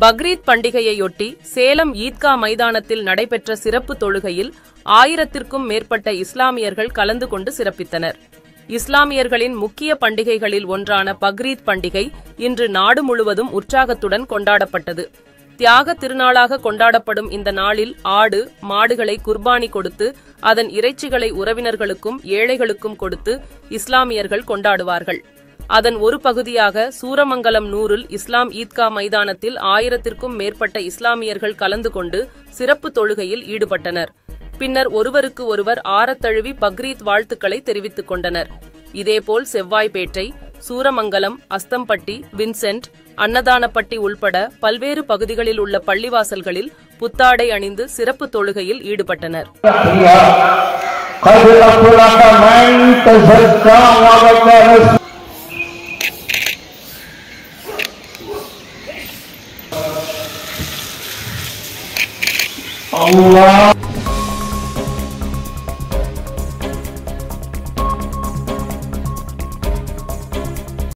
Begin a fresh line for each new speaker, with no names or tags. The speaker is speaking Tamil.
பக்ரீத் பண்டிகையையொட்டி சேலம் ஈத்கா மைதானத்தில் நடைபெற்ற சிறப்பு தொழுகையில் 1000க்கும் மேற்பட்ட இஸ்லாமியர்கள் கலந்து கொண்டு சிறப்பித்தனர். இஸ்லாமியர்களின் முக்கிய பண்டிகைகளில் ஒன்றான பக்ரீத் பண்டிகை இன்று நாடு முழுவதும் உற்சாகத்துடன் கொண்டாடப்பட்டது. தியாக திருநாளாக கொண்டாடப்படும் இந்த நாளில் ஆடு, மாடுகளை குர்பானி கொடுத்து அதன் இறைச்சிகளை உறவினர்களுக்கும் ஏழைகளுக்கும் கொடுத்து இஸ்லாமியர்கள் கொண்டாடுவார்கள். அதன் ஒரு பகுதியாக சூரமங்கலம் நூருல் இஸ்லாம் ஈத்கா மைதானத்தில் 1000க்கும் மேற்பட்ட இஸ்லாமியர்கள் கலந்து கொண்டு சிறப்பு தொழுகையில் ஈடுபட்டனர். பின்னர் ஒருவருக்கு ஒருவர் ஆரத்தழுவி பக்ரீத் வாழ்த்துக்களை தெரிவித்துக் கொண்டனர். இதேபோல் செவ்வாய்பேட்டை, சூரமங்கலம், அஸ்தம்பட்டி, வின்சென்ட், அன்னதானப்பட்டி உள்பட பல்வேறு பகுதிகளில் உள்ள பள்ளிவாசல்களில் புத்தாடை அணிந்து சிறப்பு தொழுகையில் ஈடுபட்டனர்.
Allah